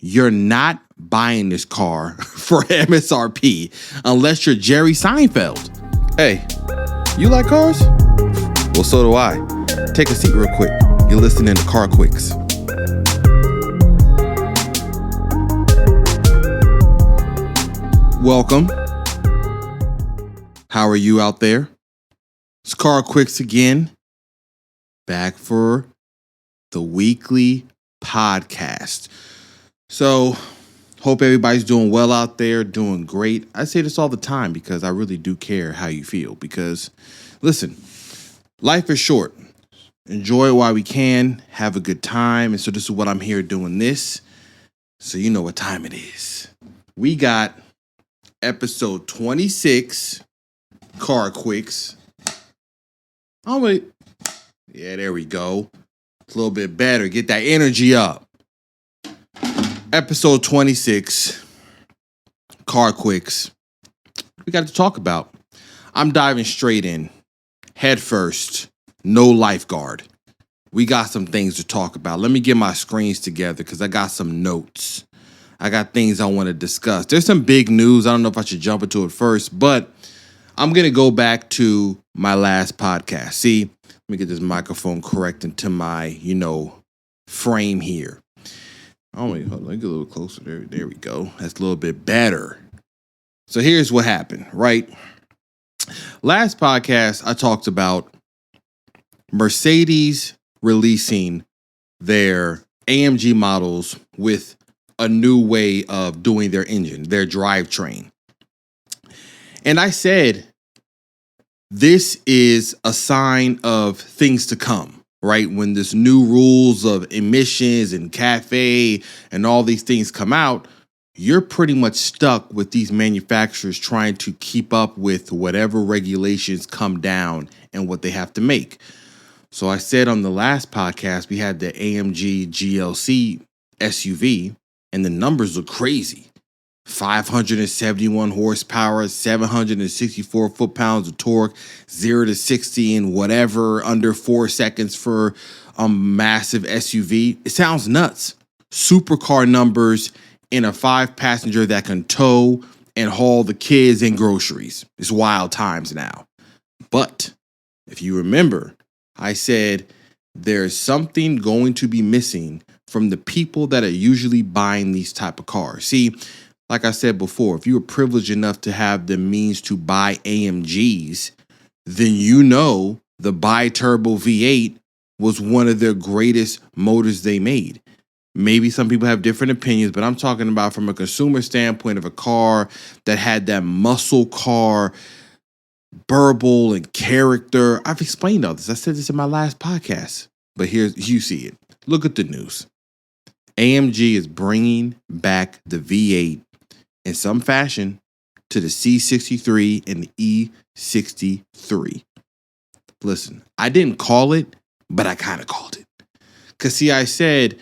you're not buying this car for MSRP unless you're Jerry Seinfeld. Hey, you like cars? Well, so do I. Take a seat real quick. You're listening to CarQuicks. Welcome. How are you out there? It's CarQuicks again, back for the weekly podcast. So, hope everybody's doing well out there, doing great. I say this all the time because I really do care how you feel. Because, listen, life is short. Enjoy it while we can. Have a good time. And so this is what I'm here doing this. So you know what time it is. We got episode 26, CarQuicks. Oh, wait. Yeah, there we go. It's a little bit better. Get that energy up. Episode 26, CarQuicks. We got to talk about. I'm diving straight in. Head first. No lifeguard. We got some things to talk about. Let me get my screens together because I got some notes. I got things I want to discuss. There's some big news. I don't know if I should jump into it first, but I'm going to go back to my last podcast. See, let me get this microphone correct into my, frame here. Oh, wait, hold on. Let me get a little closer. There we go. That's a little bit better. So here's what happened, right? Last podcast, I talked about Mercedes releasing their AMG models with a new way of doing their engine, their drivetrain. And I said, this is a sign of things to come. Right? When this new rules of emissions and CAFE and all these things come out, you're pretty much stuck with these manufacturers trying to keep up with whatever regulations come down and what they have to make. So I said on the last podcast, we had the AMG GLC SUV and the numbers look crazy. 571 horsepower, 764 foot-pounds of torque, 0 to 60 in whatever, under 4 seconds for a massive SUV. It sounds nuts. Supercar numbers in a 5-passenger that can tow and haul the kids and groceries. It's wild times now. But if you remember, I said there's something going to be missing from the people that are usually buying these type of cars. See, like I said before, if you were privileged enough to have the means to buy AMGs, then the bi-turbo V8 was one of their greatest motors they made. Maybe some people have different opinions, but I'm talking about from a consumer standpoint of a car that had that muscle car, burble and character. I've explained all this. I said this in my last podcast, but you see it. Look at the news. AMG is bringing back the V8 in some fashion to the C63 and the E63. Listen, I didn't call it, but I kind of called it. Because, see, I said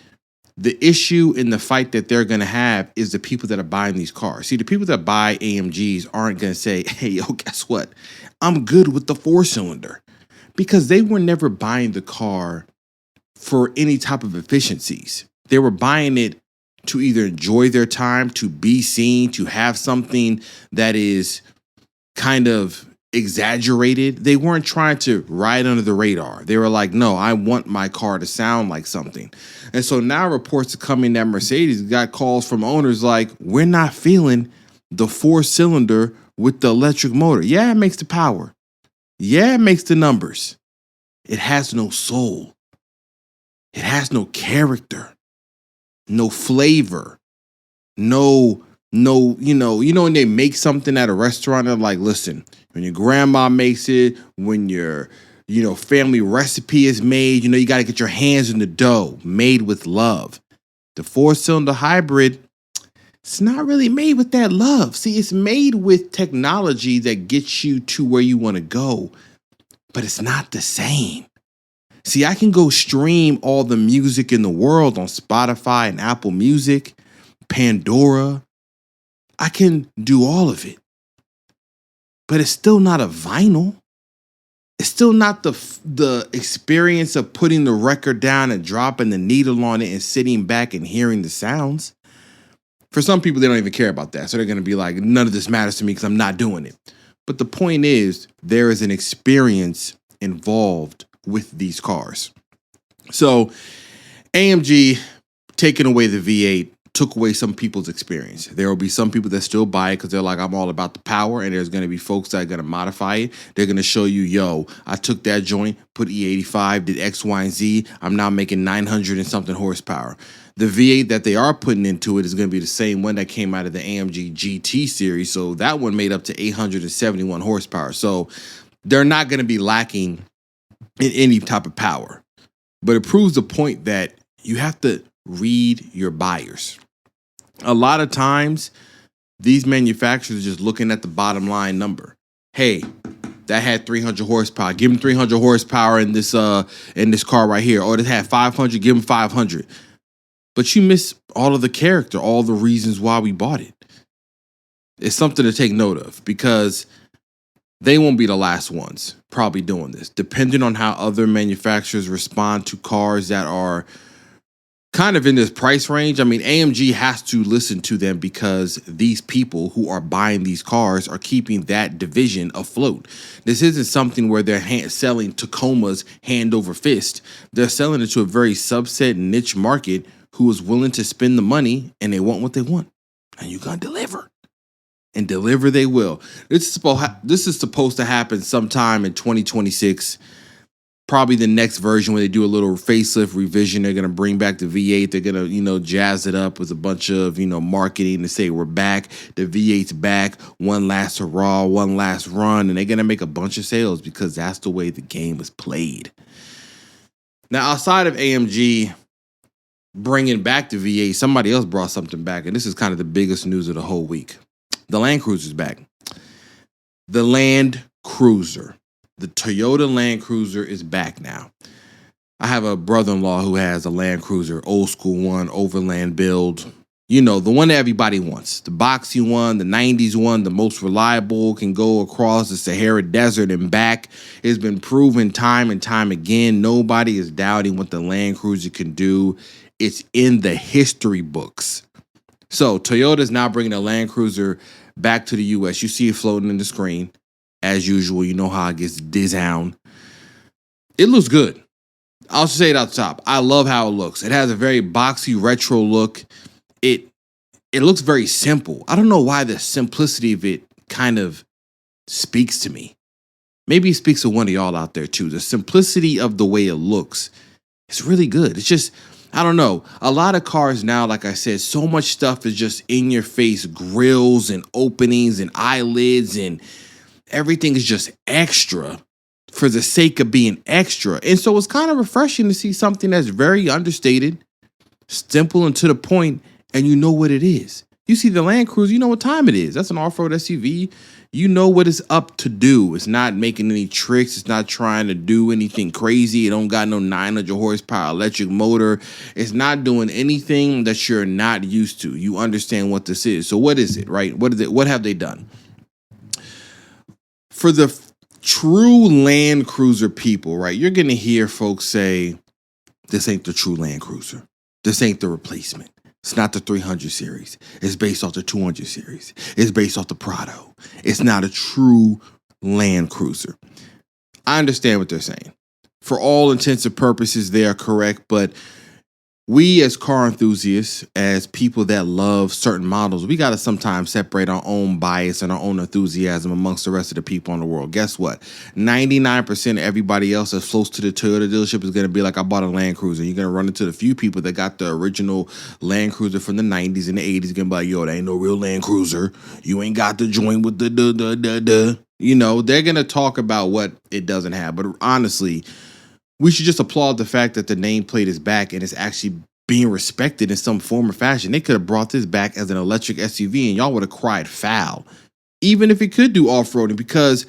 the issue in the fight that they're going to have is the people that are buying these cars. See, the people that buy AMGs aren't going to say, hey, yo, guess what? I'm good with the 4-cylinder. Because they were never buying the car for any type of efficiencies. They were buying it to either enjoy their time, to be seen, to have something that is kind of exaggerated. They weren't trying to ride under the radar. They were like, no, I want my car to sound like something. And so now reports are coming that Mercedes got calls from owners like, we're not feeling the 4-cylinder with the electric motor. Yeah, it makes the power. Yeah, it makes the numbers. It has no soul. It has no character. No flavor, no, when they make something at a restaurant, they're like, listen, when your grandma makes it, when your, family recipe is made, you got to get your hands in the dough, made with love. The 4-cylinder hybrid, it's not really made with that love. See, it's made with technology that gets you to where you want to go, but it's not the same. See, I can go stream all the music in the world on Spotify and Apple Music, Pandora. I can do all of it. But it's still not a vinyl. It's still not the experience of putting the record down and dropping the needle on it and sitting back and hearing the sounds. For some people, they don't even care about that. So they're going to be like, none of this matters to me because I'm not doing it. But the point is, there is an experience involved with these cars. So AMG taking away the V8 took away some people's experience. There will be some people that still buy it because they're like, I'm all about the power. And there's going to be folks that are going to modify it. They're going to show you, yo, I took that joint, put E85, did X, Y, and Z. I'm now making 900 and something horsepower. The V8 that they are putting into it is going to be the same one that came out of the AMG GT series. So that one made up to 871 horsepower. So they're not going to be lacking in any type of power. But it proves the point that you have to read your buyers. A lot of times, these manufacturers are just looking at the bottom line number. Hey, that had 300 horsepower. Give them 300 horsepower in this car right here. Or it had 500. Give them 500. But you miss all of the character, all the reasons why we bought it. It's something to take note of because they won't be the last ones probably doing this. Depending on how other manufacturers respond to cars that are kind of in this price range. I mean, AMG has to listen to them because these people who are buying these cars are keeping that division afloat. This isn't something where they're selling Tacomas hand over fist. They're selling it to a very subset niche market who is willing to spend the money and they want what they want. And you're going to deliver. And deliver they will. This is supposed to happen sometime in 2026. Probably the next version where they do a little facelift revision. They're going to bring back the V8. They're going to, jazz it up with a bunch of, marketing to say we're back. The V8's back. One last hurrah, one last run. And they're going to make a bunch of sales because that's the way the game is played. Now, outside of AMG bringing back the V8, somebody else brought something back. And this is kind of the biggest news of the whole week. The landcruiser's back. The landcruiser. The Toyota Land Cruiser is back now. I have a brother-in-law who has a Land Cruiser, old school one, overland build. The one that everybody wants. The boxy one, the 90s one, the most reliable, can go across the Sahara Desert and back. It's been proven time and time again. Nobody is doubting what the Land Cruiser can do. It's in the history books. So Toyota is now bringing the Land Cruiser back to the U.S. You see it floating in the screen. As usual, you know how it gets down. It looks good. I'll say it out the top. I love how it looks. It has a very boxy retro look. It looks very simple. I don't know why the simplicity of it kind of speaks to me. Maybe it speaks to one of y'all out there too. The simplicity of the way it looks is really good. It's just, I don't know. A lot of cars now, like I said, so much stuff is just in your face. Grills and openings and eyelids and everything is just extra for the sake of being extra. And so it's kind of refreshing to see something that's very understated, simple and to the point, and you know what it is. You see the Land Cruiser, you know what time it is. That's an off-road SUV. You know what it's up to do. It's not making any tricks. It's not trying to do anything crazy. It don't got no 900 horsepower electric motor. It's not doing anything that you're not used to. You understand what this is. So what is it, right? What is it? What have they done? For the true Land Cruiser people, right, you're going to hear folks say, this ain't the true Land Cruiser. This ain't the replacement. It's not the 300 series. It's based off the 200 series. It's based off the Prado. It's not a true Land Cruiser. I understand what they're saying. For all intents and purposes, they are correct, but we as car enthusiasts, as people that love certain models, we got to sometimes separate our own bias and our own enthusiasm amongst the rest of the people in the world. Guess what? 99% of everybody else that floats to the Toyota dealership is going to be like, I bought a Land Cruiser. You're going to run into the few people that got the original Land Cruiser from the 90s and the 80s. Going to be like, yo, that ain't no real Land Cruiser. You ain't got the joint with the they're going to talk about what it doesn't have. But honestly, we should just applaud the fact that the nameplate is back and it's actually being respected in some form or fashion. They could have brought this back as an electric SUV and y'all would have cried foul, even if it could do off-roading, because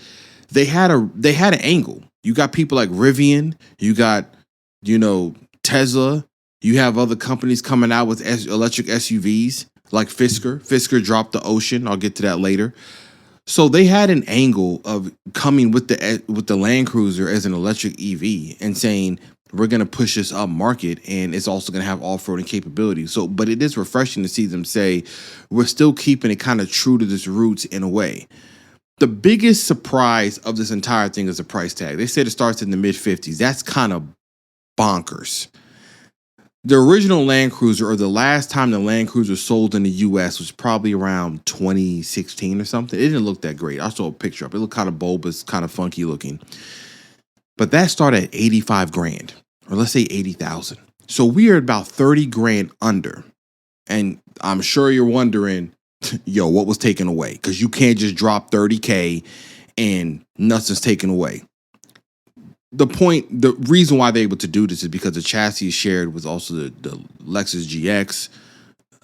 they had an angle. You got people like Rivian, you got, Tesla, you have other companies coming out with electric SUVs like Fisker. Fisker dropped the Ocean. I'll get to that later. So they had an angle of coming with the Land Cruiser as an electric EV and saying, we're going to push this up market, and it's also going to have off-roading capability. So, but it is refreshing to see them say we're still keeping it kind of true to its roots in a way. The biggest surprise of this entire thing is the price tag. They said it starts in the mid-50s. That's kind of bonkers. The original Land Cruiser, or the last time the Land Cruiser sold in the U.S., was probably around 2016 or something. It didn't look that great. I saw a picture up. It looked kind of bulbous, kind of funky looking. But that started at 85 grand, or let's say 80,000. So we are about 30 grand under. And I'm sure you're wondering, yo, what was taken away? Because you can't just drop 30K and nothing's taken away. The reason why they're able to do this is because the chassis is shared with also the Lexus GX,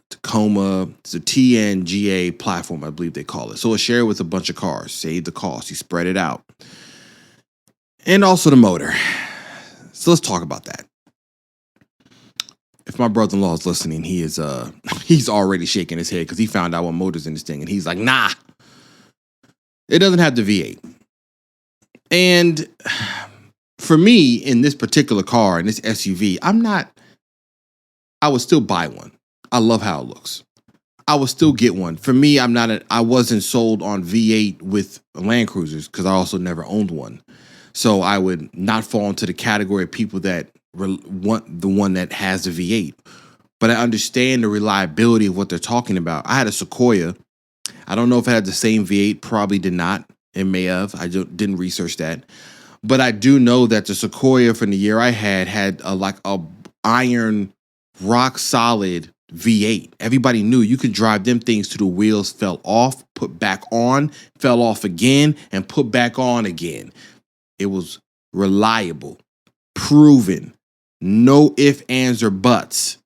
Tacoma, it's a TNGA platform, I believe they call it. So it's shared with a bunch of cars. Save the cost. You spread it out. And also the motor. So let's talk about that. If my brother-in-law is listening, he's already shaking his head because he found out what motor's in this thing. And he's like, nah, it doesn't have the V8. And for me, in this particular car, in this SUV, I would still buy one. I love how it looks. I would still get one. For me, I wasn't sold on V8 with Land Cruisers because I also never owned one. So I would not fall into the category of people that want the one that has the V8. But I understand the reliability of what they're talking about. I had a Sequoia. I don't know if it had the same V8. Probably did not. It may have. I didn't research that. But I do know that the Sequoia from the year I had a iron, rock solid V8. Everybody knew you could drive them things till the wheels fell off, put back on, fell off again, and put back on again. It was reliable, proven, no ifs, ands, or buts.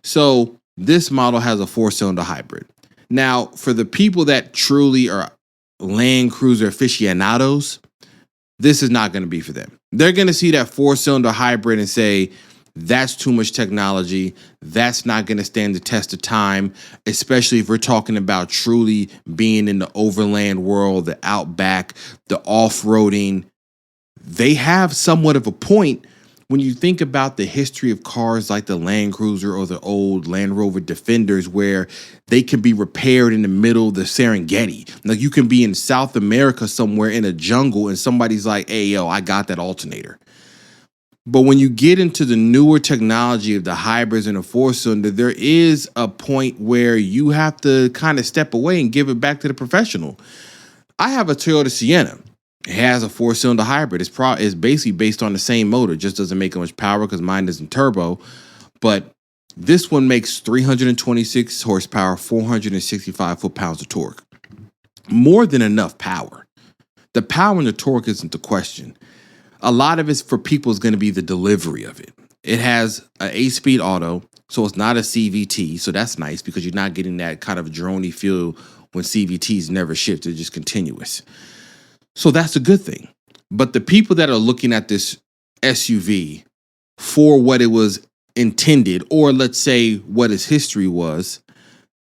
So this model has a 4-cylinder hybrid. Now, for the people that truly are Land Cruiser aficionados, this is not going to be for them. They're going to see that 4-cylinder hybrid and say, that's too much technology. That's not going to stand the test of time, especially if we're talking about truly being in the overland world, the outback, the off-roading. They have somewhat of a point when you think about the history of cars like the Land Cruiser or the old Land Rover Defenders, where they can be repaired in the middle of the Serengeti. Like you can be in South America somewhere in a jungle and somebody's like, hey, yo, I got that alternator. But when you get into the newer technology of the hybrids and the 4-cylinder, there is a point where you have to kind of step away and give it back to the professional. I have a Toyota Sienna. It has a 4-cylinder hybrid. It's basically based on the same motor. It just doesn't make as much power because mine isn't turbo. But this one makes 326 horsepower, 465 foot-pounds of torque. More than enough power. The power and the torque isn't the question. A lot of it for people is going to be the delivery of it. It has an 8-speed auto, so it's not a CVT. So that's nice because you're not getting that kind of droney feel when CVTs never shift. They're just continuous. So that's a good thing. But the people that are looking at this SUV for what it was intended, or let's say what its history was,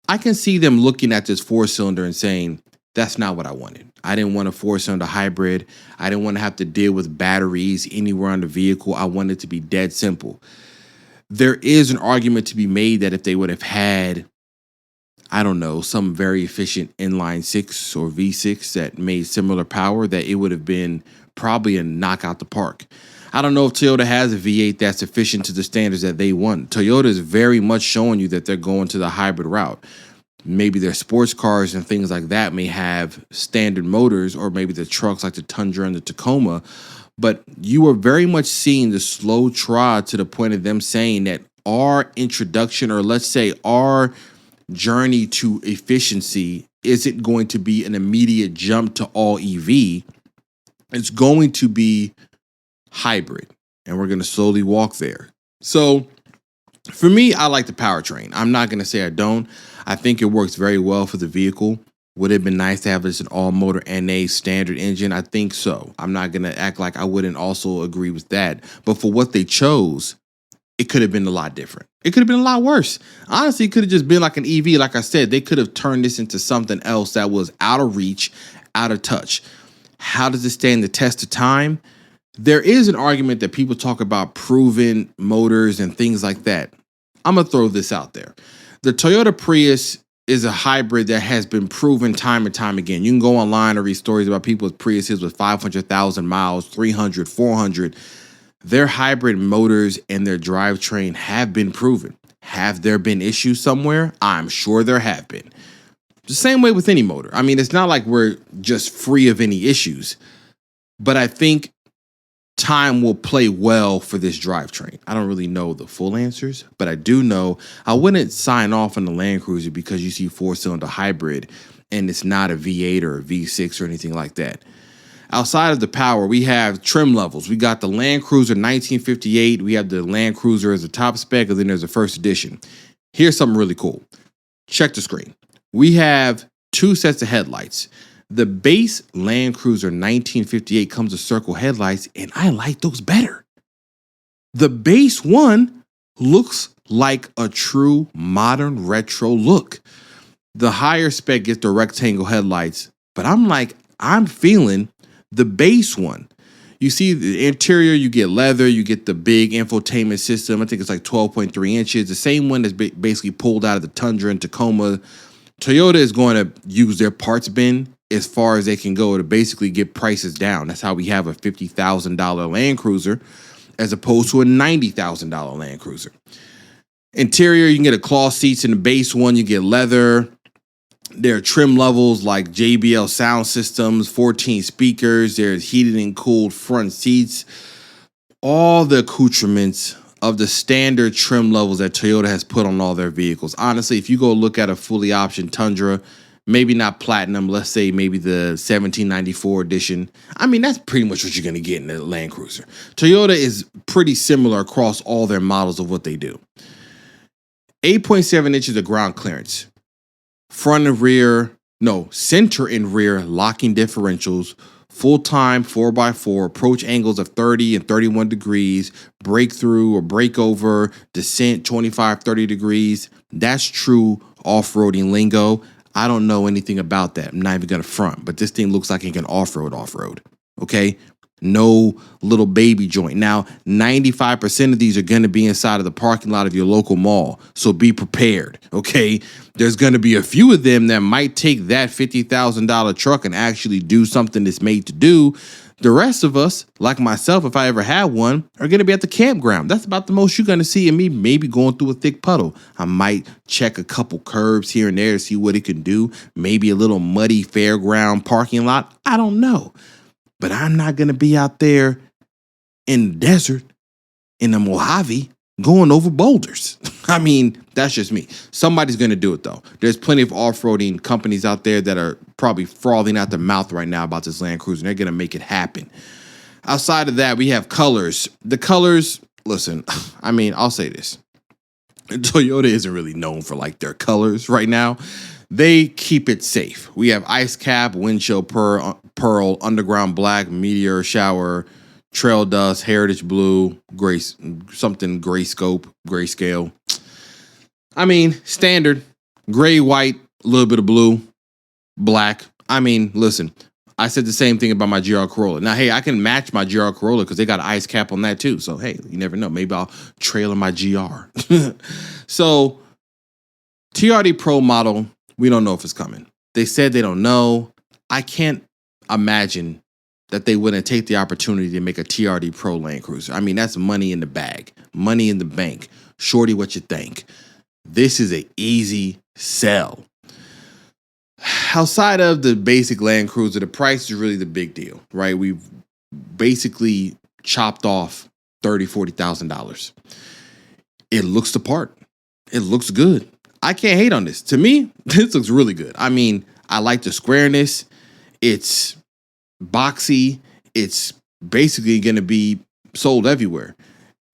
I can see them looking at this 4-cylinder and saying, that's not what I wanted. I didn't want a 4-cylinder hybrid. I didn't want to have to deal with batteries anywhere on the vehicle. I wanted it to be dead simple. There is an argument to be made that if they would have had, I don't know, some very efficient inline 6 or V6 that made similar power, that it would have been probably a knockout the park. I don't know if Toyota has a V8 that's efficient to the standards that they want. Toyota is very much showing you that they're going to the hybrid route. Maybe their sports cars and things like that may have standard motors, or maybe the trucks like the Tundra and the Tacoma. But you are very much seeing the slow trod to the point of them saying that our introduction, or let's say our journey to efficiency, isn't going to be an immediate jump to all EV. It's going to be hybrid, and we're going to slowly walk there. So for me, I like the powertrain. I'm not going to say I don't. I think it works very well for the vehicle. Would it have been nice to have this an all-motor NA standard engine? I think so. I'm not going to act like I wouldn't also agree with that. But for what they chose, it could have been a lot different. It could have been a lot worse. Honestly, it could have just been like an EV. Like I said, they could have turned this into something else that was out of reach, out of touch. How does it stand the test of time? There is an argument that people talk about proven motors and things like that. I'm going to throw this out there. The Toyota Prius is a hybrid that has been proven time and time again. You can go online and read stories about people with Priuses with 500,000 miles, 300, 400. Their hybrid motors and their drivetrain have been proven. Have there been issues somewhere? I'm sure there have been. The same way with any motor. I mean, it's not like we're just free of any issues, but I think time will play well for this drivetrain. I don't really know the full answers, but I do know I wouldn't sign off on the LandCruiser because you see 4-cylinder hybrid and it's not a V8 or a V6 or anything like that. Outside of the power, we have trim levels. We got the LandCruiser 1958. We have the LandCruiser as a top spec, and then there's a first edition. Here's something really cool. Check the screen. We have 2 sets of headlights. The base LandCruiser 1958 comes with circle headlights, and I like those better. The base one looks like a true modern retro look. The higher spec gets the rectangle headlights, but I'm feeling the base one. You see the interior, you get leather, you get the big infotainment system. I think it's like 12.3 inches. The same one that's basically pulled out of the Tundra and Tacoma. Toyota is going to use their parts bin as far as they can go to basically get prices down. That's how we have a $50,000 LandCruiser as opposed to a $90,000 LandCruiser. Interior, you can get a cloth seats in the base one. You get leather. There are trim levels like JBL sound systems, 14 speakers. There's heated and cooled front seats. All the accoutrements of the standard trim levels that Toyota has put on all their vehicles. Honestly, if you go look at a fully optioned Tundra, maybe not platinum, let's say maybe the 1794 edition, I mean, that's pretty much what you're going to get in the LandCruiser. Toyota is pretty similar across all their models of what they do. 8.7 inches of ground clearance. Front and rear, center and rear locking differentials, full-time 4x4, approach angles of 30 and 31 degrees, breakthrough or breakover, descent 25, 30 degrees. That's true off-roading lingo. I don't know anything about that. I'm not even going to front, but this thing looks like it can off-road, okay? No little baby joint. Now, 95% of these are going to be inside of the parking lot of your local mall, so be prepared, okay? There's going to be a few of them that might take that $50,000 truck and actually do something it's made to do. The rest of us, like myself, if I ever had one, are going to be at the campground. That's about the most you're going to see of me, maybe going through a thick puddle. I might check a couple curbs here and there to see what it can do. Maybe a little muddy fairground parking lot. I don't know. But I'm not going to be out there in the desert, in the Mojave, going over boulders. I mean, that's just me. Somebody's going to do it, though. There's plenty of off-roading companies out there that are probably frothing out their mouth right now about this LandCruiser, and they're going to make it happen. Outside of that, we have colors. The colors, listen, I mean, I'll say this. Toyota isn't really known for, like, their colors right now. They keep it safe. We have ice cap, windshield pearl, underground black, meteor shower, trail dust, heritage blue, grayscale. I mean, standard, gray, white, a little bit of blue, black. I mean, listen, I said the same thing about my GR Corolla. Now, hey, I can match my GR Corolla because they got an ice cap on that too. So, hey, you never know. Maybe I'll trailer my GR. So, TRD Pro model, we don't know if it's coming. They said they don't know. I can't imagine that they wouldn't take the opportunity to make a TRD Pro LandCruiser. I mean, that's money in the bag, money in the bank. Shorty, what you think? This is an easy sell. Outside of the basic LandCruiser, the price is really the big deal, right? We've basically chopped off $30,000, $40,000. It looks the part. It looks good. I can't hate on this. To me, this looks really good. I mean, I like the squareness. It's boxy. It's basically going to be sold everywhere.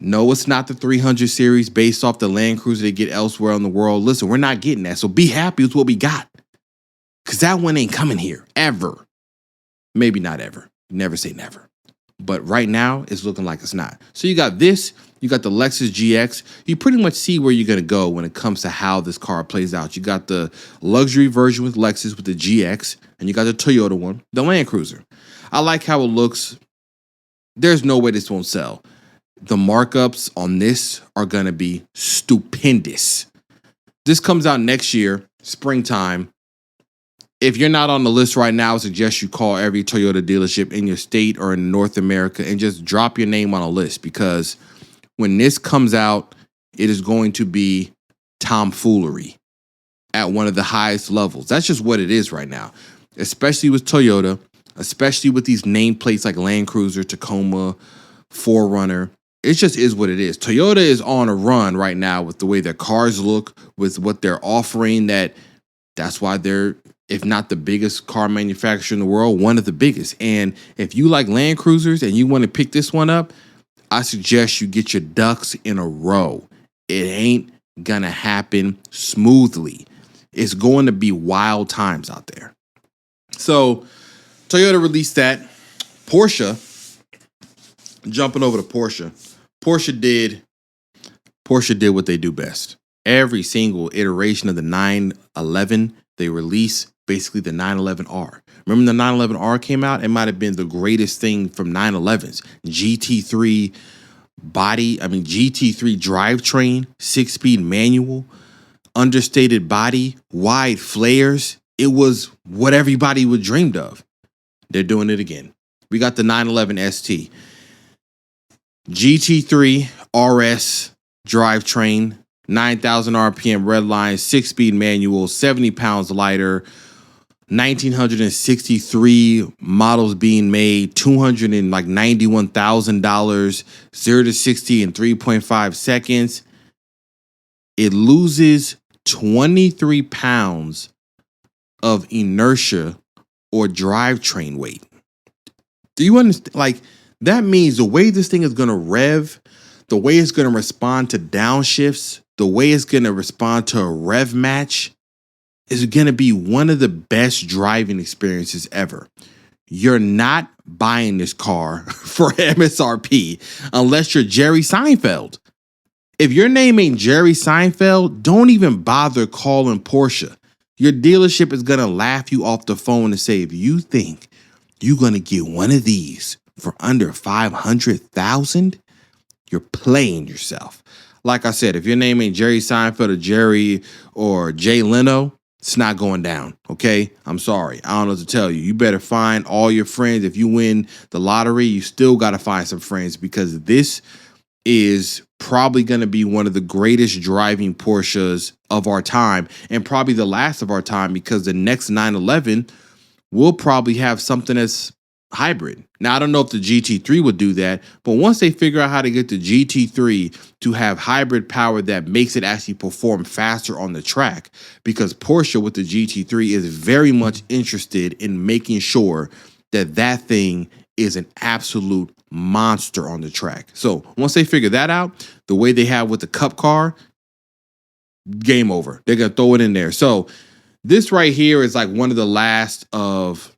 No, it's not the 300 series based off the LandCruiser they get elsewhere in the world. Listen, we're not getting that. So be happy with what we got. Because that one ain't coming here, ever. Maybe not ever. Never say never. But right now, it's looking like it's not. So you got this. You got the Lexus GX. You pretty much see where you're going to go when it comes to how this car plays out. You got the luxury version with Lexus with the GX. And you got the Toyota one, the LandCruiser. I like how it looks. there's no way this won't sell. The markups on this are going to be stupendous. This comes out next year, springtime. If you're not on the list right now, I suggest you call every Toyota dealership in your state or in North America and just drop your name on a list, because when this comes out, it is going to be tomfoolery at one of the highest levels. That's just what it is right now, especially with Toyota, especially with these nameplates like Landcruiser, Tacoma, 4Runner. It just is what it is. Toyota is on a run right now with the way their cars look, with what they're offering. That's why they're, if not the biggest car manufacturer in the world, one of the biggest. And if you like Land Cruisers and you want to pick this one up, I suggest you get your ducks in a row. It ain't gonna happen smoothly. It's going to be wild times out there. So Toyota released that. Porsche, jumping over to Porsche. Porsche did what they do best. Every single iteration of the 911, they release basically the 911R. Remember the 911R came out? It might have been the greatest thing from 911s. GT3 body, GT3 drivetrain, 6-speed manual, understated body, wide flares. It was what everybody would dreamed of. They're doing it again. We got the 911 ST. GT3 RS drivetrain, 9,000 RPM redline, 6-speed manual, 70 pounds lighter, 1,963 models being made, $291,000, 0 to 60 in 3.5 seconds. It loses 23 pounds of inertia or drivetrain weight. Do you understand? Like, that means the way this thing is going to rev, the way it's going to respond to downshifts, the way it's going to respond to a rev match is going to be one of the best driving experiences ever. You're not buying this car for MSRP unless you're Jerry Seinfeld. If your name ain't Jerry Seinfeld, don't even bother calling Porsche. Your dealership is going to laugh you off the phone and say, if you think you're going to get one of these for under $500,000, you're playing yourself. Like I said, if your name ain't Jerry Seinfeld or Jerry or Jay Leno, it's not going down, okay? I'm sorry. I don't know what to tell you. You better find all your friends. If you win the lottery, you still got to find some friends, because this is probably going to be one of the greatest driving Porsches of our time, and probably the last of our time, because the next 911 will probably have something that's hybrid. Now, I don't know if the GT3 would do that, but once they figure out how to get the GT3 to have hybrid power that makes it actually perform faster on the track, because Porsche with the GT3 is very much interested in making sure that that thing is an absolute monster on the track. So once they figure that out, the way they have with the Cup car, game over. They're going to throw it in there. So this right here is like one of the last of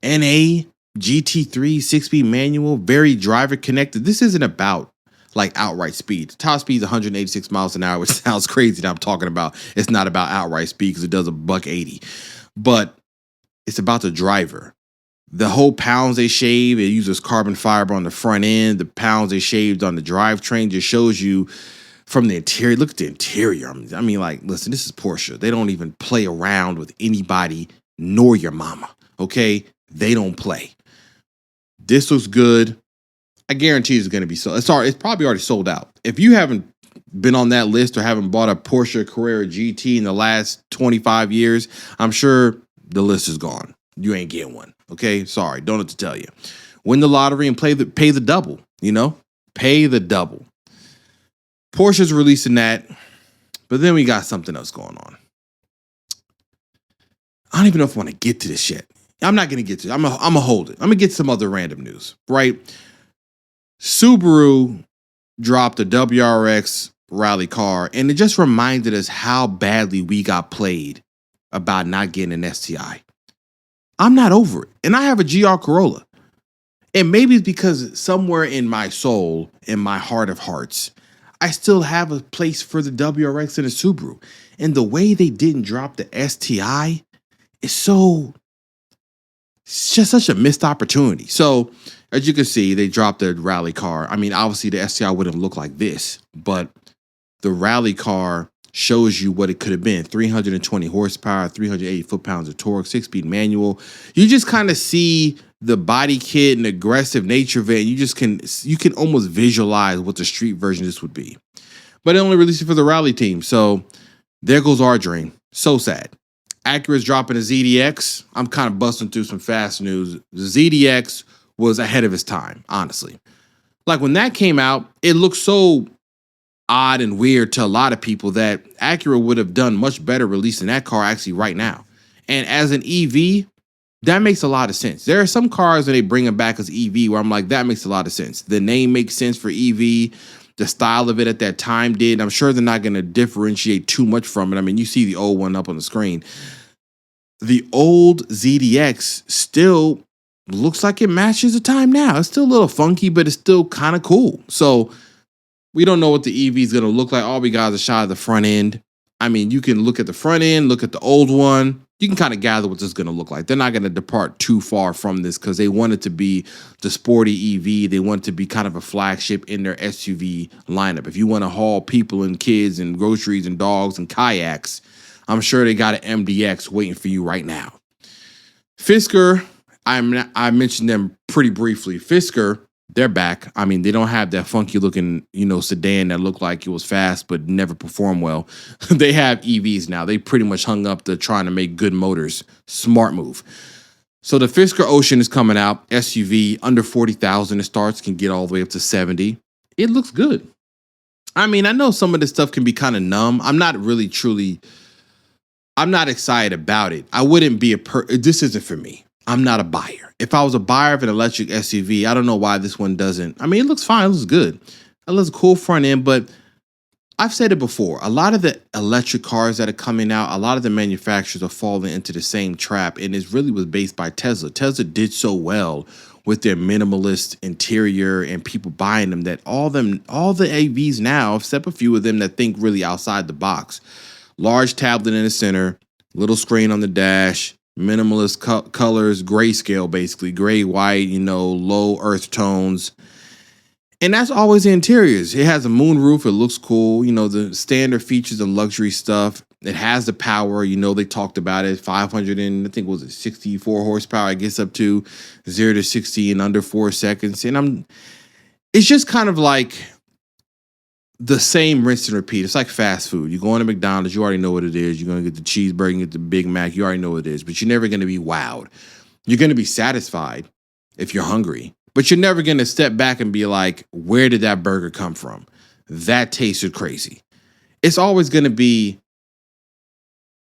NA GT3 6-speed manual, very driver connected. This isn't about like outright speed. The top speed is 186 miles an hour, which sounds crazy that I'm talking about. It's not about outright speed because it does $180, but it's about the driver. The whole pounds they shave, it uses carbon fiber on the front end. The pounds they shaved on the drivetrain just shows you from the interior. Look at the interior. I mean, like, listen, this is Porsche. They don't even play around with anybody, nor your mama, okay? They don't play. This looks good. I guarantee it's going to be sold. It's probably already sold out. If you haven't been on that list or haven't bought a Porsche Carrera GT in the last 25 years, I'm sure the list is gone. You ain't getting one. Okay, sorry, don't have to tell you. Win the lottery and pay the double. You know, pay the double. Porsche's releasing that, but then we got something else going on. I don't even know if I want to get to this yet. I'm not gonna get to it. I'm gonna hold it. I'm gonna get some other random news. Right? Subaru dropped a WRX rally car, and it just reminded us how badly we got played about not getting an STI. I'm not over it. And I have a GR Corolla. And maybe it's because somewhere in my soul, in my heart of hearts, I still have a place for the WRX and the Subaru. And the way they didn't drop the STI is so It's just such a missed opportunity. So as you can see, they dropped the rally car. I mean, obviously the STI wouldn't look like this, but the rally car shows you what it could have been: 320 horsepower, 380 foot-pounds of torque, 6-speed manual. You just kind of see the body kit and aggressive nature of it. You can almost visualize what the street version of this would be. But they only released it for the rally team. So there goes our dream. So sad. Acura's dropping a ZDX. I'm kind of busting through some fast news. The ZDX was ahead of its time, honestly. Like when that came out, it looked so odd and weird to a lot of people that Acura would have done much better releasing that car actually right now. And as an EV, that makes a lot of sense. There are some cars that they bring them back as EV where I'm like, that makes a lot of sense. The name makes sense for EV. The style of it at that time did. I'm sure they're not going to differentiate too much from it. I mean, you see the old one up on the screen. The old ZDX still looks like it matches the time now. It's still a little funky, but it's still kind of cool. So we don't know what the EV is going to look like. All we got is a shot of the front end. I mean, you can look at the front end, look at the old one. You can kind of gather what this is going to look like. They're not going to depart too far from this because they want it to be the sporty EV. They want it to be kind of a flagship in their SUV lineup. If you want to haul people and kids and groceries and dogs and kayaks, I'm sure they got an MDX waiting for you right now. Fisker, I mentioned them pretty briefly. Fisker, they're back. I mean, they don't have that funky looking, sedan that looked like it was fast but never performed well. They have EVs now. They pretty much hung up the trying to make good motors. Smart move. So the Fisker Ocean is coming out. SUV under 40,000. It starts, can get all the way up to 70. It looks good. I mean, I know some of this stuff can be kind of numb. I'm not excited about it. I wouldn't be this isn't for me. I'm not a buyer. If I was a buyer of an electric SUV, I don't know why this one doesn't. I mean, it looks fine. It looks good. It looks cool front end, but I've said it before. A lot of the electric cars that are coming out, a lot of the manufacturers are falling into the same trap, and it really was based by Tesla. Tesla did so well with their minimalist interior and people buying them that all the AVs now, except a few of them that think really outside the box. Large tablet in the center, little screen on the dash, minimalist colors, grayscale, basically gray, white, low earth tones. And that's always the interiors. It has a moonroof. It looks cool. The standard features and luxury stuff. It has the power. They talked about it. 500 and I think was it 64 horsepower. I guess up to 0 to 60 in under 4 seconds. And it's just kind of like the same rinse and repeat. It's like fast food. You go into McDonald's, you already know what it is. You're going to get the cheeseburger, you get the Big Mac, you already know what it is, but you're never going to be wowed. You're going to be satisfied if you're hungry, but you're never going to step back and be like, where did that burger come from? That tasted crazy. It's always going to be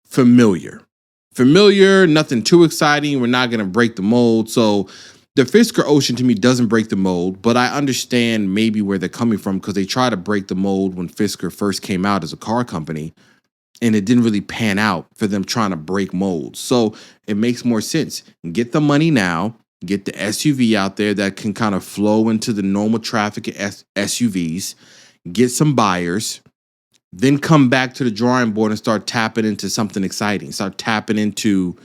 familiar. Familiar, nothing too exciting. We're not going to break the mold. So the Fisker Ocean to me doesn't break the mold, but I understand maybe where they're coming from because they tried to break the mold when Fisker first came out as a car company, and it didn't really pan out for them trying to break molds. So it makes more sense. Get the money now, get the SUV out there that can kind of flow into the normal traffic of SUVs, get some buyers, then come back to the drawing board and start tapping into something exciting. Start tapping into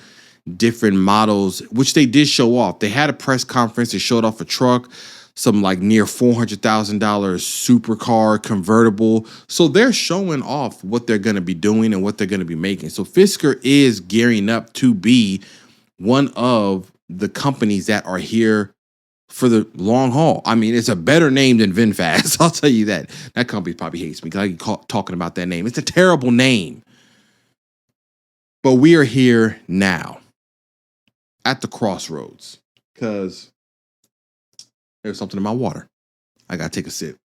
different models, which they did show off. They had a press conference. They showed off a truck, some like near $400,000 supercar convertible. So they're showing off what they're going to be doing and what they're going to be making. So Fisker is gearing up to be one of the companies that are here for the long haul. I mean, it's a better name than VinFast. I'll tell you that. That company probably hates me because I keep talking about that name. It's a terrible name. But we are here now at the crossroads because there's something in my water. I got to take a sip.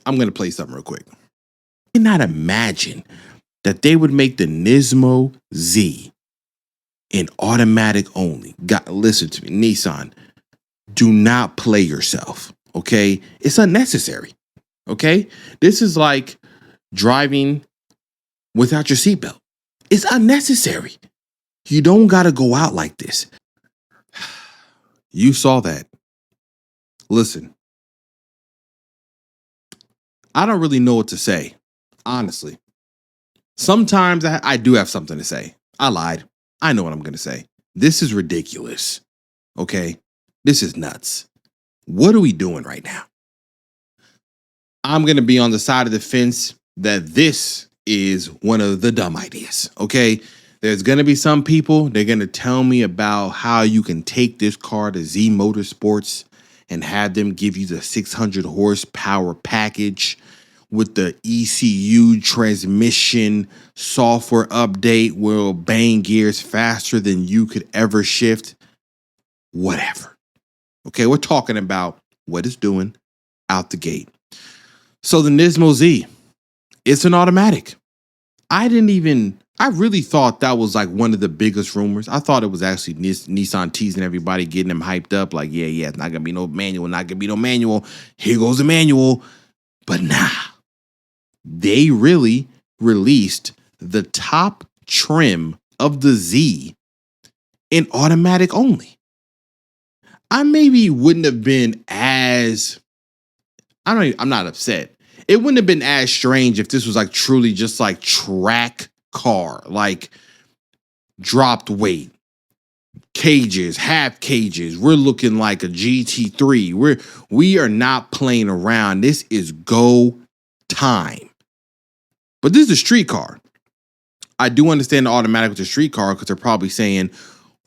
I'm going to play something real quick. I cannot imagine that they would make the Nismo Z in automatic only. Listen to me, Nissan. Do not play yourself, okay? It's unnecessary, okay? This is like driving without your seatbelt. It's unnecessary. You don't got to go out like this. You saw that. Listen, I don't really know what to say, honestly. Sometimes I do have something to say. I lied. I know what I'm going to say. This is ridiculous. Okay? This is nuts. What are we doing right now? I'm going to be on the side of the fence that this is one of the dumb ideas. Okay? There's going to be some people, they're going to tell me about how you can take this car to Z Motorsports and have them give you the 600 horsepower package with the ECU transmission software update will bang gears faster than you could ever shift. Whatever. Okay, we're talking about what it's doing out the gate. So the Nismo Z, it's an automatic. I really thought that was like one of the biggest rumors. I thought it was actually Nissan teasing everybody, getting them hyped up. Like, yeah, it's not going to be no manual, not going to be no manual. Here goes the manual. But nah, they really released the top trim of the Z in automatic only. I maybe wouldn't have been as, I'm not upset. It wouldn't have been as strange if this was like truly just like track car, like dropped weight, cages, half cages. We're looking like a GT3. We are not playing around. This is go time. But this is a street car. I do understand the automatic with the street car because they're probably saying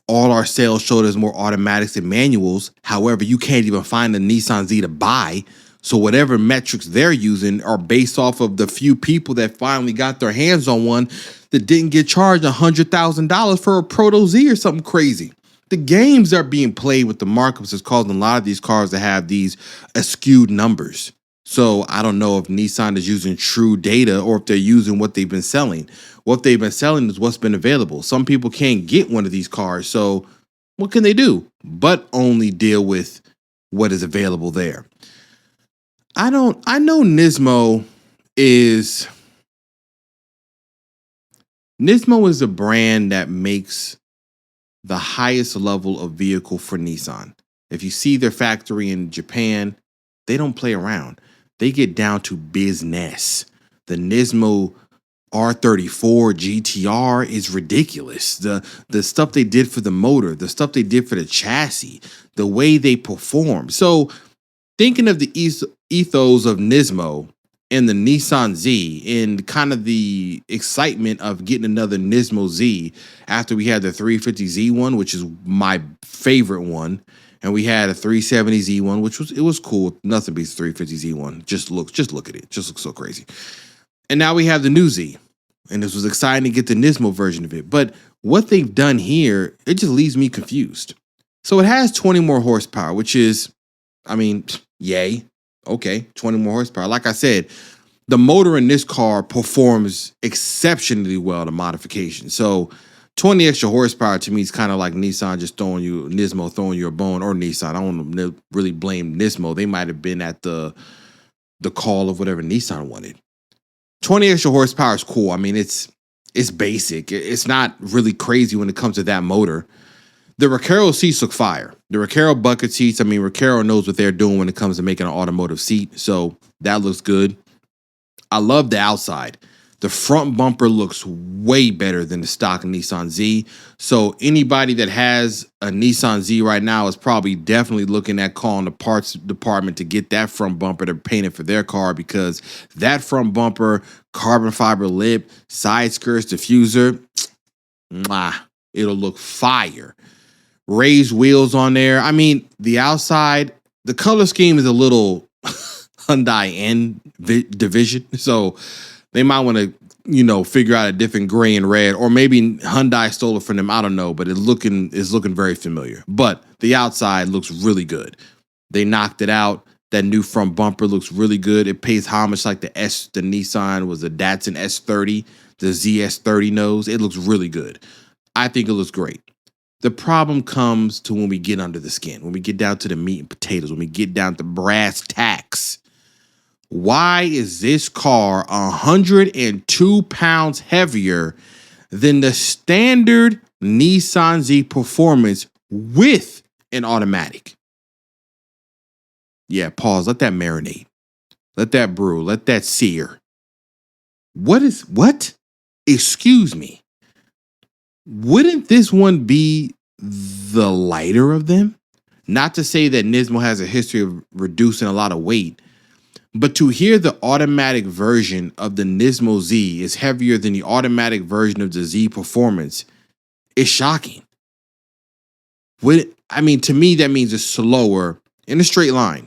all our sales showed us more automatics than manuals. However, you can't even find the Nissan Z to buy. So whatever metrics they're using are based off of the few people that finally got their hands on one that didn't get charged $100,000 for a Proto Z or something crazy. The games that are being played with the markups is causing a lot of these cars to have these skewed numbers. So I don't know if Nissan is using true data or if they're using what they've been selling. What they've been selling is what's been available. Some people can't get one of these cars. So what can they do but only deal with what is available there? I know Nismo is a brand that makes the highest level of vehicle for Nissan. If you see their factory in Japan, they don't play around. They get down to business. The Nismo R34 GTR is ridiculous. The stuff they did for the motor, the stuff they did for the chassis, the way they perform. So thinking of the ethos of Nismo and the Nissan Z and kind of the excitement of getting another Nismo Z after we had the 350Z one, which is my favorite one, and we had a 370Z one, which was cool. Nothing beats the 350Z one. Just look at it. Just looks so crazy. And now we have the new Z, and this was exciting to get the Nismo version of it. But what they've done here, it just leaves me confused. So it has 20 more horsepower, which is, yay. Okay, 20 more horsepower. Like I said, the motor in this car performs exceptionally well to modification. So 20 extra horsepower to me is kind of like Nismo throwing you a bone, or Nissan. I don't want to really blame Nismo. They might have been at the call of whatever Nissan wanted. 20 extra horsepower is cool. It's basic. It's not really crazy when it comes to that motor. The Recaro seats look fire. The Recaro bucket seats, Recaro knows what they're doing when it comes to making an automotive seat. So that looks good. I love the outside. The front bumper looks way better than the stock Nissan Z. So anybody that has a Nissan Z right now is probably definitely looking at calling the parts department to get that front bumper to paint it for their car, because that front bumper, carbon fiber lip, side skirts, diffuser, it'll look fire. Raised wheels on there. The outside, the color scheme is a little Hyundai N division. So they might want to, figure out a different gray and red, or maybe Hyundai stole it from them. I don't know, but it's looking very familiar. But the outside looks really good. They knocked it out. That new front bumper looks really good. It pays homage like the Nissan was a Datsun S30, the ZS30 nose. It looks really good. I think it looks great. The problem comes to when we get under the skin, when we get down to the meat and potatoes, when we get down to brass tacks. Why is this car 102 pounds heavier than the standard Nissan Z Performance with an automatic? Yeah, pause. Let that marinate. Let that brew. Let that sear. What? Excuse me. Wouldn't this one be the lighter of them? Not to say that Nismo has a history of reducing a lot of weight, but to hear the automatic version of the Nismo Z is heavier than the automatic version of the Z Performance is shocking. To me, that means it's slower in a straight line.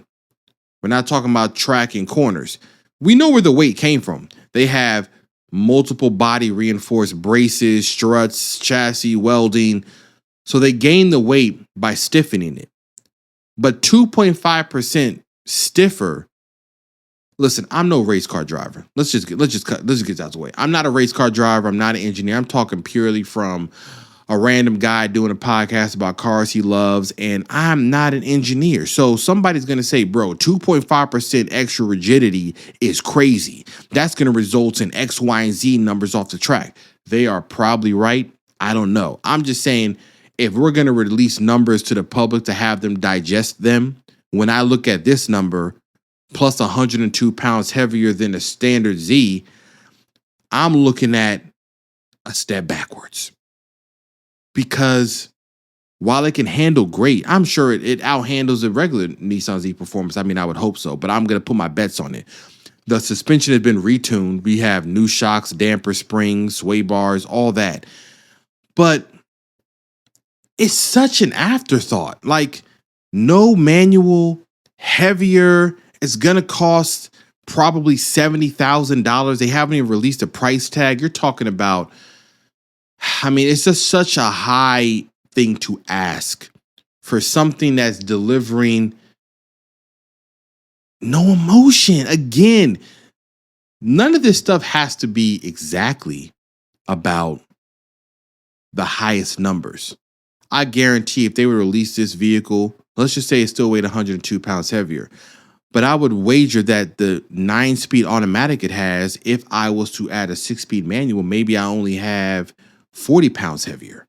We're not talking about track and corners. We know where the weight came from. They have multiple body reinforced braces, struts, chassis, welding. So they gain the weight by stiffening it. But 2.5% stiffer. Listen, I'm no race car driver. Let's just get that out of the way. I'm not a race car driver. I'm not an engineer. I'm talking purely from a random guy doing a podcast about cars he loves, and I'm not an engineer. So somebody's going to say, bro, 2.5% extra rigidity is crazy. That's going to result in X, Y, and Z numbers off the track. They are probably right. I don't know. I'm just saying, if we're going to release numbers to the public to have them digest them, when I look at this number, plus 102 pounds heavier than a standard Z, I'm looking at a step backwards. Because while it can handle great, I'm sure it outhandles the regular Nissan Z Performance. I mean, I would hope so, but I'm going to put my bets on it. The suspension has been retuned. We have new shocks, damper springs, sway bars, all that. But it's such an afterthought. Like, no manual, heavier. It's going to cost probably $70,000. They haven't even released a price tag. You're talking about, it's just such a high thing to ask for something that's delivering no emotion. Again, none of this stuff has to be exactly about the highest numbers. I guarantee if they would release this vehicle, let's just say it still weighed 102 pounds heavier, but I would wager that the 9-speed automatic it has, if I was to add a 6-speed manual, maybe I only have 40 pounds heavier.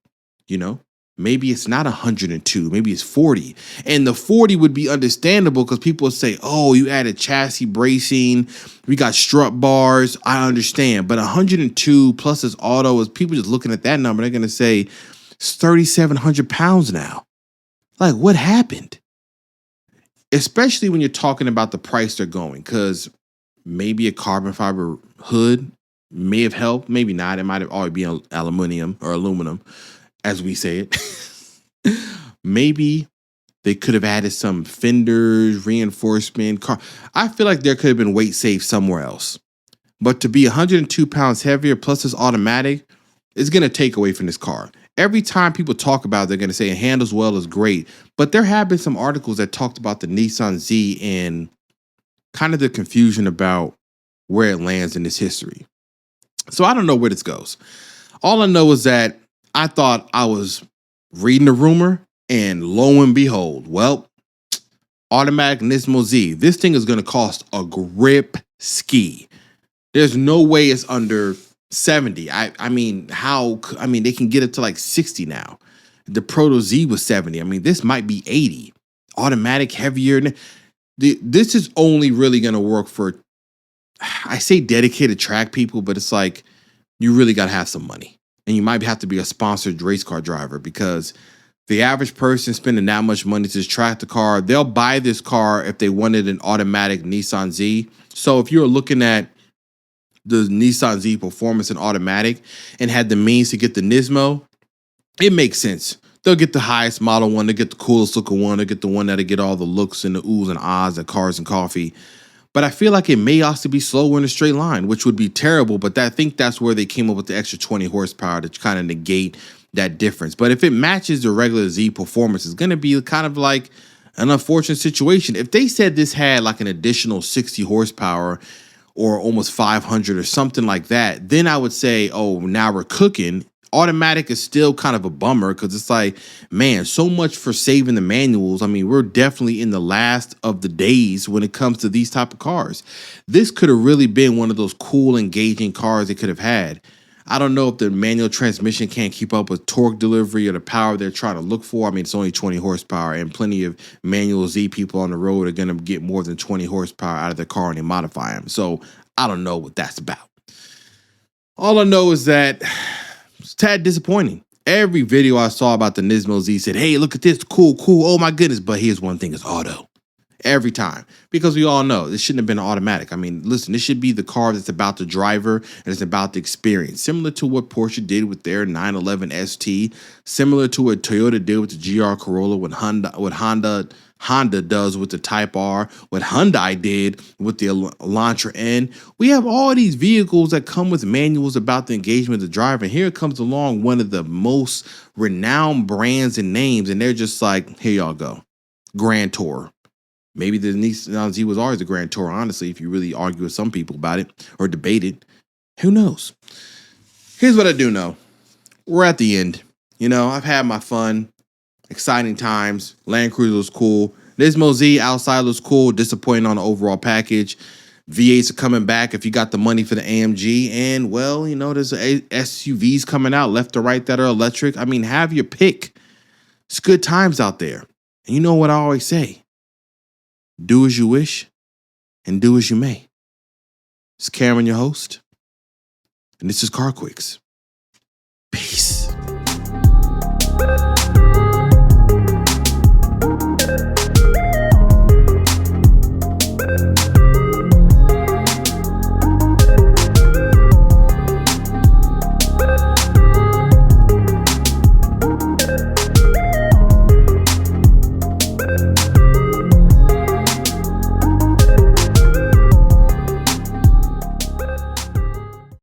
Maybe it's not 102, maybe it's 40. And the 40 would be understandable because people would say, oh, you added chassis bracing, we got strut bars. I understand. But 102 plus this auto, is people just looking at that number, they're going to say it's 3,700 pounds now. Like, what happened? Especially when you're talking about the price they're going, because maybe a carbon fiber hood may have helped, maybe not. It might have already been aluminum, as we say it. Maybe they could have added some fenders, reinforcement. I feel like there could have been weight saved somewhere else. But to be 102 pounds heavier plus this automatic is going to take away from this car. Every time people talk about it, they're going to say it handles well, is great. But there have been some articles that talked about the Nissan Z and kind of the confusion about where it lands in its history. So I don't know where this goes. All I know is that I thought I was reading a rumor, and lo and behold, automatic Nismo Z. This thing is going to cost a grip ski. There's no way it's under 70. They can get it to like 60 now. The Proto Z was 70. This might be 80. Automatic, heavier. This is only really going to work for, I say dedicated track people, but it's like you really got to have some money. And you might have to be a sponsored race car driver, because the average person spending that much money to track the car, they'll buy this car if they wanted an automatic Nissan Z. So if you're looking at the Nissan Z Performance and automatic and had the means to get the Nismo, it makes sense. They'll get the highest model one, they'll get the coolest looking one, they'll get the one that'll get all the looks and the oohs and ahs and cars and coffee. But I feel like it may also be slower in a straight line, which would be terrible. But I think that's where they came up with the extra 20 horsepower to kind of negate that difference. But if it matches the regular Z Performance, it's going to be kind of like an unfortunate situation. If they said this had like an additional 60 horsepower or almost 500 or something like that, then I would say, oh, now we're cooking. Automatic is still kind of a bummer, because it's like, man, so much for saving the manuals. We're definitely in the last of the days when it comes to these type of cars. This could have really been one of those cool, engaging cars they could have had. I don't know if the manual transmission can't keep up with torque delivery or the power they're trying to look for. I mean, it's only 20 horsepower, and plenty of manual Z people on the road are going to get more than 20 horsepower out of their car when they modify them. So I don't know what that's about. All I know is that it's tad disappointing. Every video I saw about the Nismo Z said, hey, look at this, cool, oh my goodness. But here's one thing, it's auto. Every time. Because we all know this shouldn't have been automatic. I mean, listen, this should be the car that's about the driver and it's about the experience. Similar to what Porsche did with their 911 ST. Similar to what Toyota did with the GR Corolla. What Honda does with the Type R. What Hyundai did with the Elantra N. We have all these vehicles that come with manuals about the engagement of the driver. And here comes along one of the most renowned brands and names. And they're just like, here y'all go. Grand Tour. Maybe the Nissan Z was always a Grand Tour, honestly, if you really argue with some people about it or debate it. Who knows? Here's what I do know. We're at the end. You know, I've had my fun, exciting times. Landcruiser was cool. Nismo Z outside was cool, disappointing on the overall package. V8s are coming back if you got the money for the AMG. And, well, you know, there's SUVs coming out left to right that are electric. I mean, have your pick. It's good times out there. And you know what I always say? Do as you wish and do as you may. It's Cameron, your host, and this is CarQuicks.